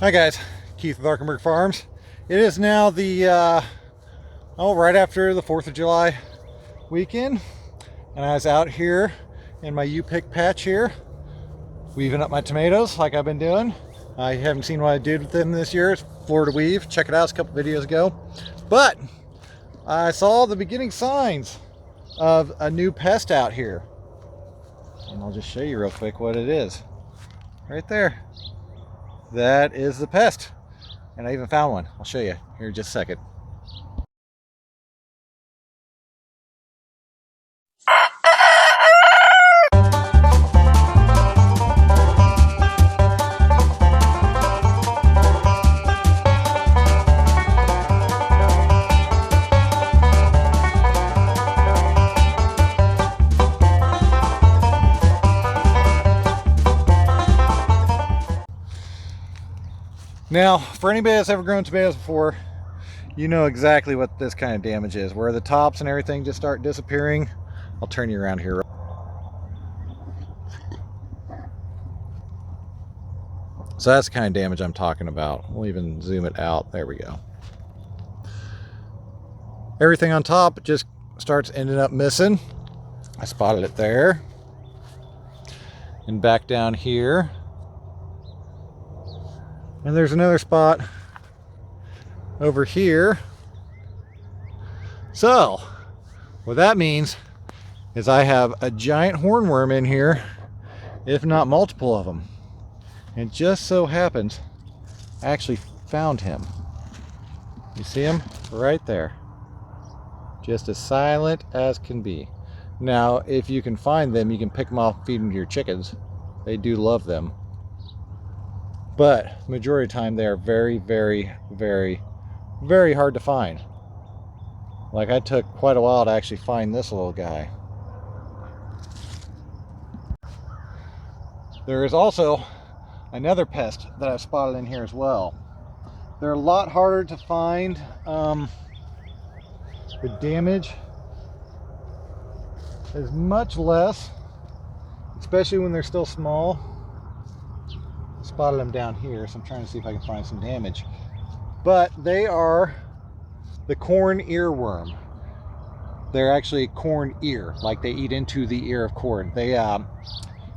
Hi guys, Keith with Arkenberg Farms. It is now the right after the 4th of July weekend, and I was out here in my U-pick patch here, weaving up my tomatoes like I've been doing. I haven't seen what I did with them this year. It's Florida weave. Check it out, it's a couple videos ago. But I saw the beginning signs of a new pest out here, and I'll just show you real quick what it is. Right there. That is the pest. And I even found one. I'll show you here in just a second. Now, for anybody that's ever grown tomatoes before, you know exactly what this kind of damage is, where the tops and everything just start disappearing. I'll turn you around here. So that's the kind of damage I'm talking about. We'll even zoom it out. There we go. Everything on top just starts ending up missing. I spotted it there. And back down here. And there's another spot over here. So, what that means is I have a giant hornworm in here, if not multiple of them. And just so happens, I actually found him. You see him? Right there. Just as silent as can be. Now, if you can find them, you can pick them off, feed them to your chickens. They do love them. But majority of the time they are very, very, very, very hard to find. Like, I took quite a while to actually find this little guy. There is also another pest that I've spotted in here as well. They're a lot harder to find. The damage is much less, especially when they're still small. Spotted them down here, so I'm trying to see if I can find some damage. But they are the corn earworm. They're actually corn ear, like they eat into the ear of corn. They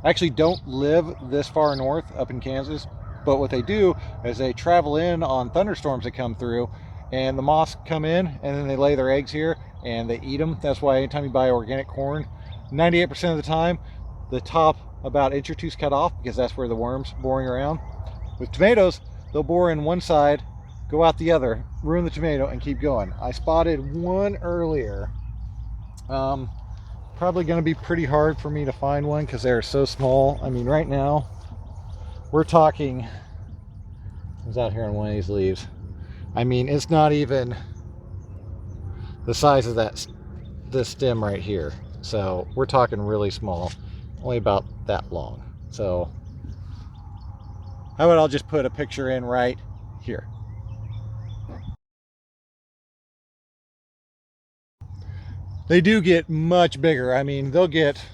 actually don't live this far north up in Kansas, but what they do is they travel in on thunderstorms that come through, and the moths come in and then they lay their eggs here and they eat them. That's why anytime you buy organic corn, 98% of the time the top about an inch or two is cut off, because that's where the worm's boring around. With tomatoes, they'll bore in one side, go out the other, ruin the tomato, and keep going. I spotted one earlier. Probably going to be pretty hard for me to find one because they're so small. I mean, right now we're talking, I was out here on one of these leaves. I mean, it's not even the size of this stem right here. So we're talking really small. Only about that long. So how about I'll just put a picture in right here. They do get much bigger. I mean, they'll get,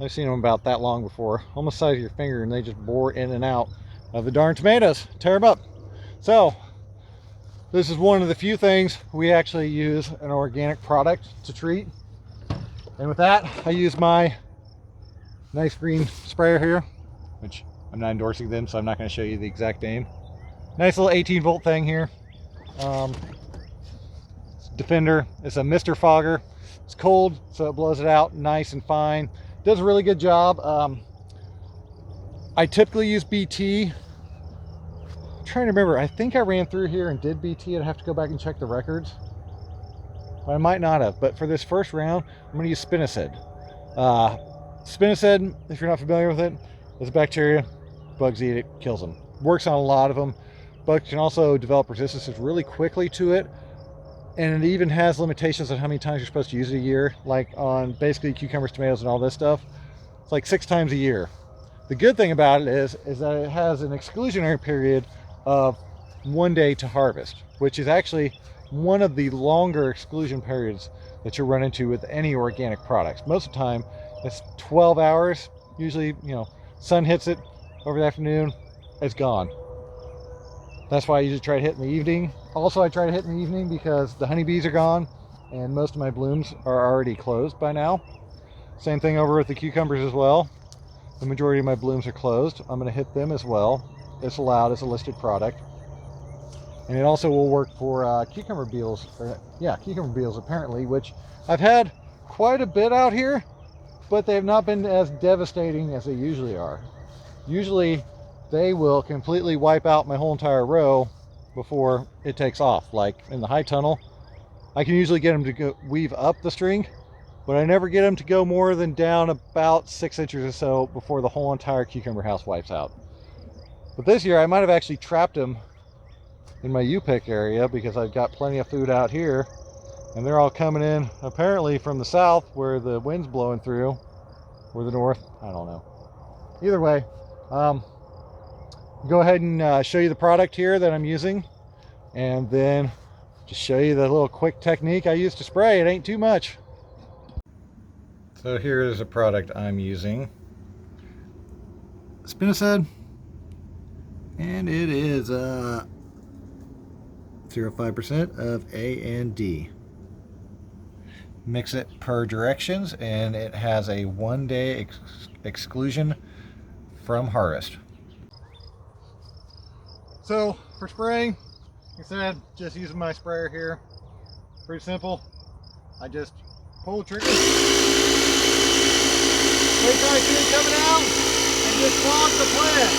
I've seen them about that long before, almost the size of your finger, and they just bore in and out of the darn tomatoes, tear them up. So this is one of the few things we actually use an organic product to treat. And with that, I use my nice green sprayer here, which I'm not endorsing them, so I'm not going to show you the exact name. Nice little 18-volt thing here. Defender. It's a Mr. Fogger. It's cold, so it blows it out nice and fine. Does a really good job. I typically use BT. I'm trying to remember. I think I ran through here and did BT. I'd have to go back and check the records. But I might not have. But for this first round, I'm going to use spinosad. Spinosad, if you're not familiar with it, is a bacteria. Bugs eat it, kills them. Works on a lot of them. Bugs can also develop resistances really quickly to it. And it even has limitations on how many times you're supposed to use it a year. Like on basically cucumbers, tomatoes, and all this stuff. It's like 6 times a year. The good thing about it is that it has an exclusionary period of 1 day to harvest, which is actually one of the longer exclusion periods that you'll run into with any organic products. Most of the time, it's 12 hours. Usually, sun hits it over the afternoon, it's gone. That's why I usually try to hit in the evening. Also, I try to hit in the evening because the honeybees are gone and most of my blooms are already closed by now. Same thing over with the cucumbers as well. The majority of my blooms are closed. I'm going to hit them as well. It's allowed as a listed product. And it also will work for cucumber beetles, cucumber beetles apparently, which I've had quite a bit out here, but they have not been as devastating as they usually are. Usually they will completely wipe out my whole entire row before it takes off. Like in the high tunnel, I can usually get them to go weave up the string, but I never get them to go more than down about 6 inches or so before the whole entire cucumber house wipes out. But this year I might have actually trapped them in my U-pick area because I've got plenty of food out here, and they're all coming in apparently from the south where the wind's blowing through, or the north, I don't know. Either way, go ahead and show you the product here that I'm using, and then just show you the little quick technique I use to spray. It ain't too much. So here is a product I'm using. Spinosad, and it is 0.5% of A and D. Mix it per directions, and it has a 1-day exclusion from harvest. So for spraying, like I said, just using my sprayer here. Pretty simple. I just pull the trigger, wait till I see it coming out, and just fog the plant.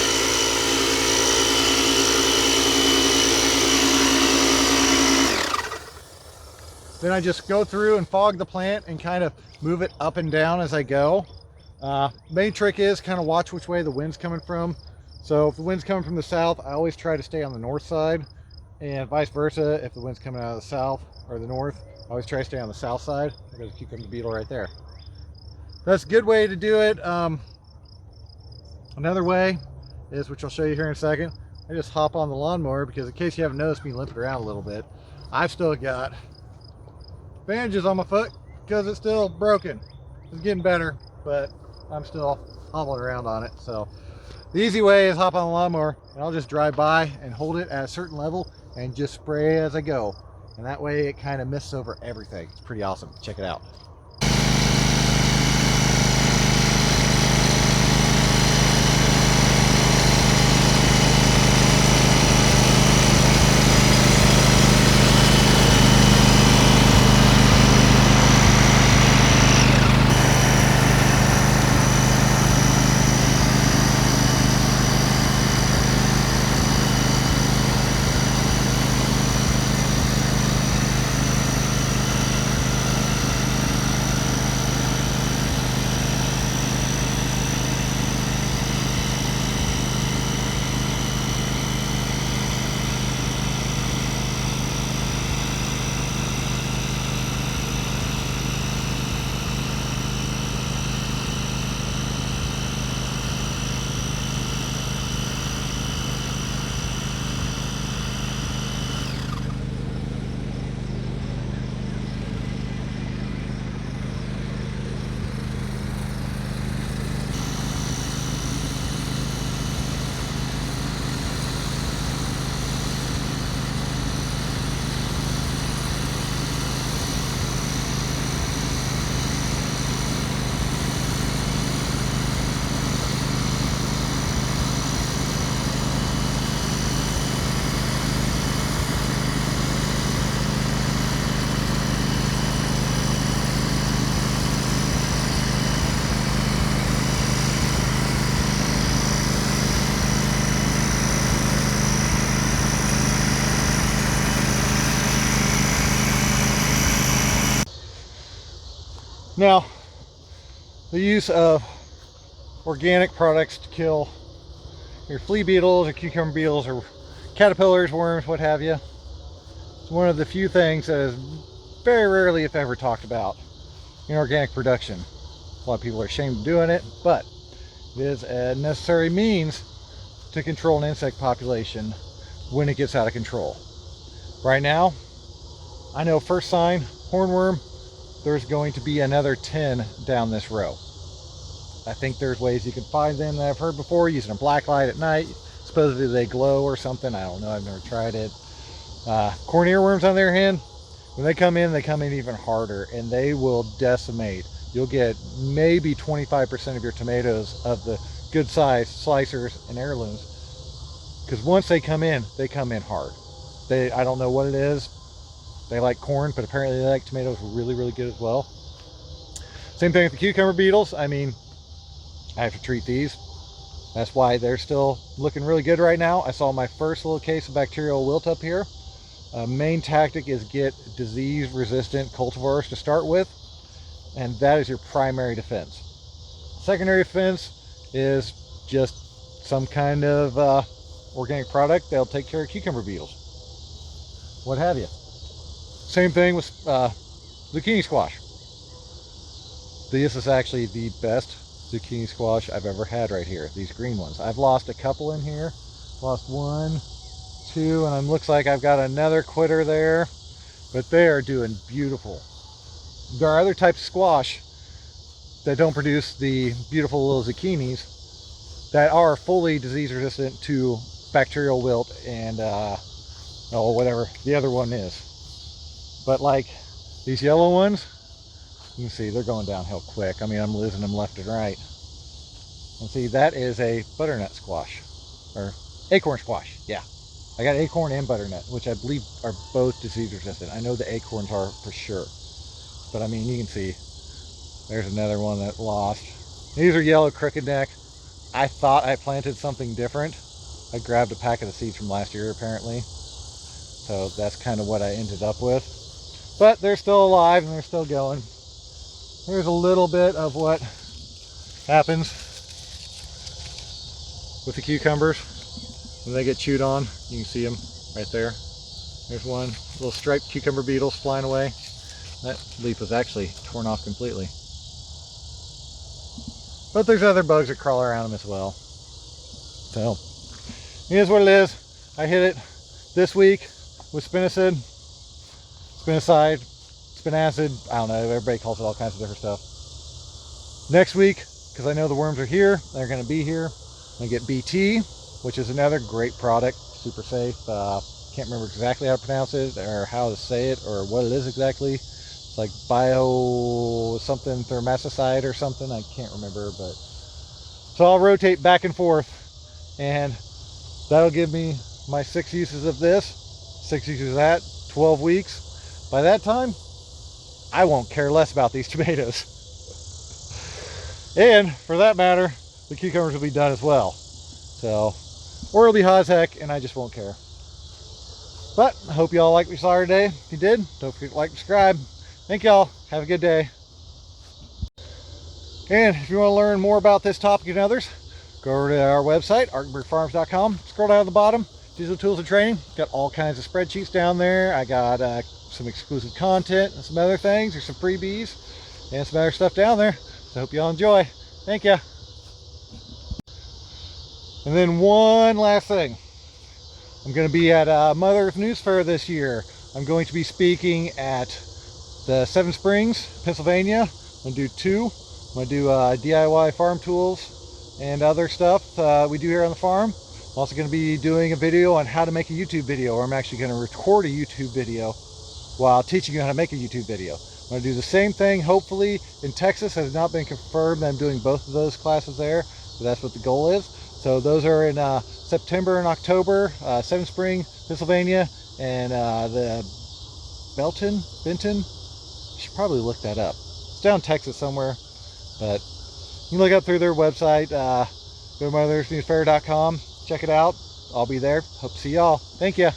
Then I just go through and fog the plant and kind of move it up and down as I go. Main trick is kind of watch which way the wind's coming from. So if the wind's coming from the south, I always try to stay on the north side, and vice versa. If the wind's coming out of the south or the north, I always try to stay on the south side. There's a cucumber beetle right there. That's a good way to do it. Another way is, which I'll show you here in a second, I just hop on the lawnmower, because in case you haven't noticed me limping around a little bit, I've still got bandages on my foot because it's still broken. It's getting better, but I'm still hobbling around on it. So the easy way is hop on the lawnmower, and I'll just drive by and hold it at a certain level and just spray as I go. And that way it kind of mists over everything. It's pretty awesome. Check it out. Now, the use of organic products to kill your flea beetles or cucumber beetles or caterpillars, worms, what have you, is one of the few things that is very rarely, if ever, talked about in organic production. A lot of people are ashamed of doing it, but it is a necessary means to control an insect population when it gets out of control. Right now, I know first sign, hornworm, there's going to be another 10 down this row. I think there's ways you can find them that I've heard before, using a black light at night, Supposedly they glow or something. I don't know. I've never tried it. Corn earworms, on the other hand, when they come in even harder, and they will decimate. You'll get maybe 25% of your tomatoes of the good size slicers and heirlooms, because once they come in hard. I don't know what it is. They like corn, but apparently they like tomatoes really, really good as well. Same thing with the cucumber beetles. I mean, I have to treat these. That's why they're still looking really good right now. I saw my first little case of bacterial wilt up here. Main tactic is get disease-resistant cultivars to start with, and that is your primary defense. Secondary defense is just some kind of organic product that'll take care of cucumber beetles, what have you. Same thing with zucchini squash. This is actually the best zucchini squash I've ever had right here, these green ones. I've lost a couple in here, lost 1, 2, and it looks like I've got another quitter there, but they are doing beautiful. There are other types of squash that don't produce the beautiful little zucchinis that are fully disease resistant to bacterial wilt and whatever the other one is. But like these yellow ones, you can see they're going downhill quick. I mean, I'm losing them left and right. And see, that is a butternut squash, or acorn squash. Yeah, I got acorn and butternut, which I believe are both disease resistant. I know the acorns are for sure, but I mean, you can see there's another one that lost. These are yellow crooked neck. I thought I planted something different. I grabbed a packet of seeds from last year apparently, so that's kind of what I ended up with. But they're still alive and they're still going. Here's a little bit of what happens with the cucumbers when they get chewed on. You can see them right there. There's one little striped cucumber beetles flying away. That leaf was actually torn off completely. But there's other bugs that crawl around them as well. So, it is what it is. I hit it this week with spinosad, spinoside, spinacid. I don't know, everybody calls it all kinds of different stuff. Next week, because I know the worms are here, they're going to be here, I'm going to get BT, which is another great product, super safe. Can't remember exactly how to pronounce it or how to say it or what it is exactly. It's like bio something thermacicide or something, I can't remember. But so I'll rotate back and forth, and that'll give me my 6 uses of this, 6 uses of that, 12 weeks. By that time, I won't care less about these tomatoes. And for that matter, the cucumbers will be done as well. So, or it'll be hot as heck and I just won't care. But I hope y'all liked what you saw today. If you did, don't forget to like and subscribe. Thank y'all. Have a good day. And if you want to learn more about this topic and others, go over to our website, arkenbergfarms.com. Scroll down to the bottom, digital tools and training. Got all kinds of spreadsheets down there. I got some exclusive content and some other things. There's some freebies and some other stuff down there. So I hope y'all enjoy. Thank you. And then one last thing. I'm going to be at Mother Earth News Fair this year. I'm going to be speaking at the Seven Springs, Pennsylvania. I'm going to do 2. I'm going to do DIY farm tools and other stuff we do here on the farm. I'm also going to be doing a video on how to make a YouTube video, or I'm actually going to record a YouTube video while teaching you how to make a YouTube video. I'm going to do the same thing, hopefully, in Texas. It has not been confirmed that I'm doing both of those classes there, but that's what the goal is. So those are in September and October, Seven Springs, Pennsylvania, and the Benton? I should probably look that up. It's down in Texas somewhere, but you can look up through their website, go to motherearthnewsfair.com, check it out. I'll be there. Hope to see y'all. Thank you.